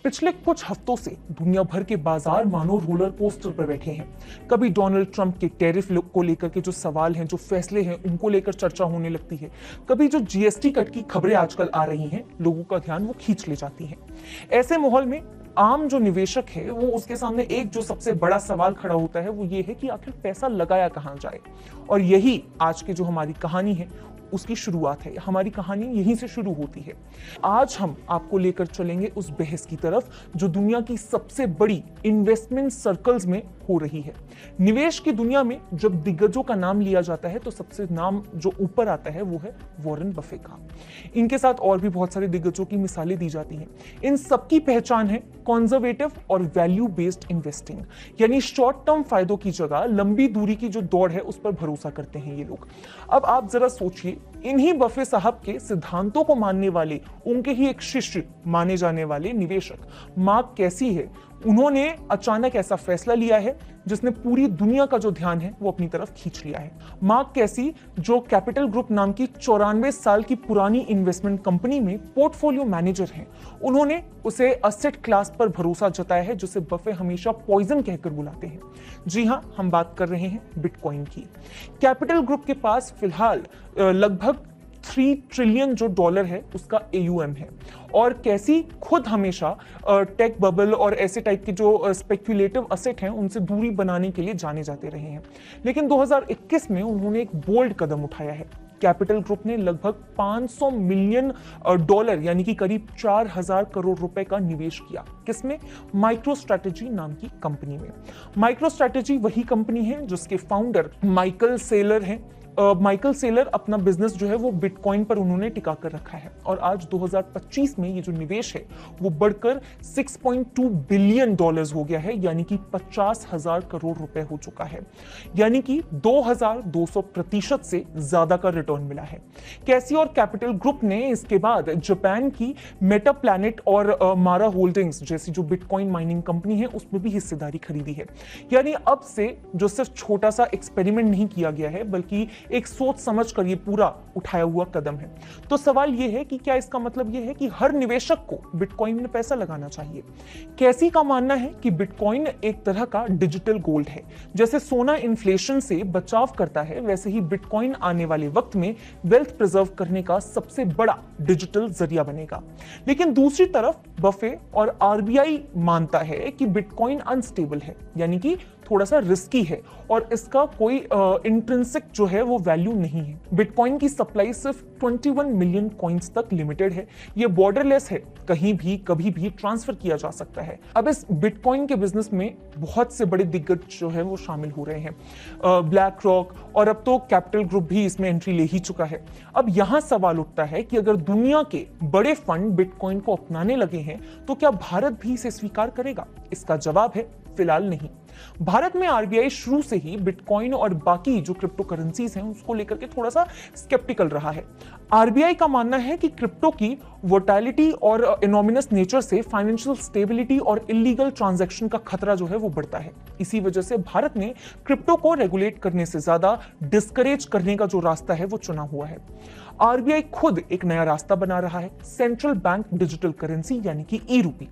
पिछले कुछ हफ्तों से दुनिया भर के बाजार मानो रोलर कोस्टर पर बैठे हैं। कभी डोनाल्ड ट्रंप के टैरिफ को लेकर के जो सवाल हैं, जो फैसले हैं, उनको लेकर चर्चा होने लगती है। कभी जो जीएसटी कट की खबरें आजकल आ रही हैं, लोगों का ध्यान वो खींच ले जाती हैं। ऐसे माहौल में आम जो निवेशक है वो उसके सामने एक जो सबसे बड़ा सवाल खड़ा होता है वो ये है कि आखिर पैसा लगाया कहां जाए। और यही आज की जो हमारी कहानी है उसकी शुरुआत है। हमारी कहानी यहीं से शुरू होती है। आज हम आपको लेकर चलेंगे उस बहस की तरफ जो दुनिया की सबसे बड़ी इन्वेस्टमेंट सर्कल्स में हो रही है। निवेश की दुनिया में जब दिग्गजों का नाम लिया जाता है तो सबसे नाम जो ऊपर आता है वो है वॉरेन बफे का। इनके साथ और भी बहुत सारे दिग्गजों की मिसालें दी जाती हैं। इन सबकी पहचान है कंजर्वेटिव और वैल्यू बेस्ड इन्वेस्टिंग, यानी शॉर्ट टर्म फायदों की जगह लंबी दूरी की जो दौड़ है उस पर भरोसा करते हैं ये लोग। अब आप जरा सोचिए, इन्हीं बफे साहब के सिद्धांतों को मानने वाले, उनके ही एक शिष्य माने जाने वाले निवेशक मार्क कैसी है, उन्होंने अचानक ऐसा फैसला लिया है जिसने पूरी दुनिया का जो ध्यान है वो अपनी तरफ खींच लिया है। मार्क कैसी जो कैपिटल ग्रुप नाम की 94 साल की पुरानी इन्वेस्टमेंट कंपनी में पोर्टफोलियो मैनेजर हैं, उन्होंने उसे असेट क्लास पर भरोसा जताया है जिसे बफे हमेशा पॉइजन कहकर बुलाते हैं। जी हां, हम बात कर रहे हैं बिटकॉइन की। कैपिटल ग्रुप के पास फिलहाल लगभग 3 ट्रिलियन जो डॉलर है उसका AUM है। और कैसी खुद हमेशा टेक बबल और ऐसे टाइप के जो स्पेक्युलेटिव असेट हैं उनसे दूरी बनाने के लिए जाने जाते रहे हैं। लेकिन 2021 में उन्होंने एक बोल्ड कदम उठाया है। कैपिटल ग्रुप ने लगभग 500 मिलियन डॉलर यानी कि करीब 4000 करोड़ रुपए का निवेश किया। किसमें? माइक्रो स्ट्रैटेजी नाम की कंपनी में। माइक्रो स्ट्रैटेजी वही कंपनी है जिसके फाउंडर माइकल सेलर हैं। माइकल सेलर अपना बिजनेस जो है वो बिटकॉइन पर उन्होंने टिका कर रखा है। और आज 2025 में ये जो निवेश है वो बढ़कर 6.2 बिलियन डॉलर्स हो गया है, यानी कि 50,000 करोड़ रुपए हो चुका है, यानी कि 2200% से ज्यादा का रिटर्न मिला है। कैसी और कैपिटल ग्रुप ने इसके बाद जापान की मेटा प्लैनेट और मारा होल्डिंग्स जैसी जो बिटकॉइन माइनिंग कंपनी है उसमें भी हिस्सेदारी खरीदी है। यानी अब से जो सिर्फ छोटा सा एक्सपेरिमेंट नहीं किया गया है बल्कि एक सोच समझ कर ये पूरा उठाया हुआ कदम है। तो सवाल ये है कि क्या इसका मतलब ये है कि हर निवेशक को बिटकॉइन में पैसा लगाना चाहिए? कैसी का मानना है कि बिटकॉइन एक तरह का डिजिटल गोल्ड है। जैसे सोना इन्फ्लेशन से बचाव करता है, वैसे ही बिटकॉइन आने वाले वक्त में वेल्थ प्रिजर्व करने का सबसे बड़ा डिजिटल जरिया बनेगा। लेकिन दूसरी तरफ बफे और RBI मानता है कि बिटकॉइन अनस्टेबल है, यानी कि थोड़ा सा रिस्की है और इसका कोई इंट्रिंसिक जो है वो वैल्यू नहीं है। बिटकॉइन की सप्लाई सिर्फ 21 मिलियन कॉइन्स तक लिमिटेड है। ये बॉर्डरलेस है, कहीं भी कभी भी ट्रांसफर किया जा सकता है। अब इस बिटकॉइन के बिजनेस में बहुत से बड़े दिग्गज जो है वो शामिल हो रहे हैं। ब्लैक रॉक और अब तो कैपिटल ग्रुप भी इसमें एंट्री ले ही चुका है। अब यहां सवाल उठता है कि अगर दुनिया के बड़े फंड बिटकॉइन को अपनाने लगे हैं तो क्या भारत भी इसे स्वीकार करेगा? इसका जवाब है फिलहाल नहीं। भारत में RBI शुरू से ही बिटकॉइन और बाकी जो क्रिप्टो करेंसीज हैं उसको लेकर के थोड़ा सा स्केप्टिकल रहा है। RBI का मानना है कि क्रिप्टो की वोटालिटी और इनोमिनस नेचर से फाइनेंशियल स्टेबिलिटी और इलीगल ट्रांजैक्शन का खतरा जो है वो बढ़ता है। इसी वजह से भारत ने क्रिप्टो को रेगुलेट करने से ज्यादा डिस्करेज करने का जो रास्ता है वो चुना हुआ है। RBI खुद एक नया रास्ता बना रहा है, सेंट्रल बैंक डिजिटल करेंसी यानी कि ई-रूपी।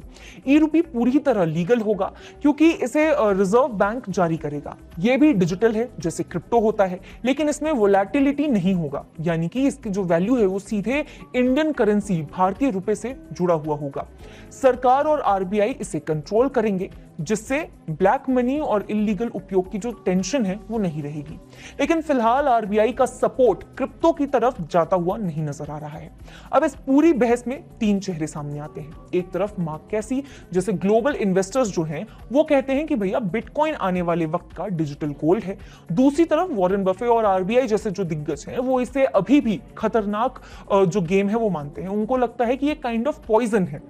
ई-रूपी पूरी तरह लीगल होगा क्योंकि इसे रिजर्व बैंक जारी करेगा। यह भी डिजिटल है जैसे क्रिप्टो होता है, लेकिन इसमें वोलेटिलिटी नहीं होगा, यानी कि इसकी जो वैल्यू है वो सीधे इंडियन करेंसी भारतीय रुपए से जुड़ा हुआ होगा। सरकार और RBI इसे कंट्रोल करेंगे जिससे ब्लैक मनी और इलीगल उपयोग की जो टेंशन है वो नहीं रहेगी। लेकिन फिलहाल RBI का सपोर्ट क्रिप्टो की तरफ जाता हुआ नहीं नजर आ रहा है। अब इस पूरी बहस में 3 चेहरे सामने आते हैं। एक तरफ मार्क कैसी जैसे ग्लोबल इन्वेस्टर्स जो हैं वो कहते हैं कि भैया बिटकॉइन आने वाले वक्त का डिजिटल गोल्ड है। दूसरी तरफ वॉरेन बफे और RBI जैसे जो दिग्गज हैं वो इसे अभी भी खतरनाक जो गेम है वो मानते हैं। उनको लगता है कि ये काइंड ऑफ पॉइजन है।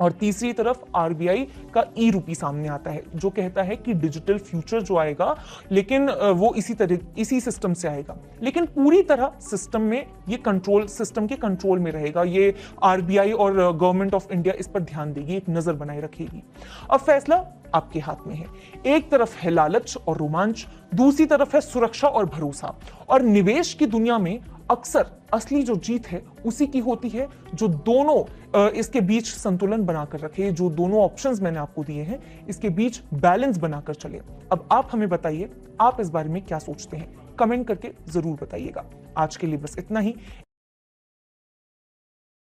और तीसरी तरफ RBI का ई-रूपी सामने आता है जो कहता है कि डिजिटल फ्यूचर जो आएगा लेकिन वो इसी सिस्टम से आएगा, लेकिन पूरी तरह सिस्टम में ये कंट्रोल सिस्टम के कंट्रोल में रहेगा। ये RBI और गवर्नमेंट ऑफ इंडिया इस पर ध्यान देगी, एक नजर बनाए रखेगी। अब फैसला आपके हाथ में है। एक तरफ है लालच और रोमांच, दूसरी तरफ है सुरक्षा और भरोसा। और निवेश की दुनिया में अक्सर असली जो जीत है उसी की होती है जो दोनों इसके बीच संतुलन बनाकर रखे, जो दोनों ऑप्शंस मैंने आपको दिए हैं इसके बीच बैलेंस बनाकर चले। अब आप हमें बताइए, आप इस बारे में क्या सोचते हैं? कमेंट करके जरूर बताइएगा। आज के लिए बस इतना ही।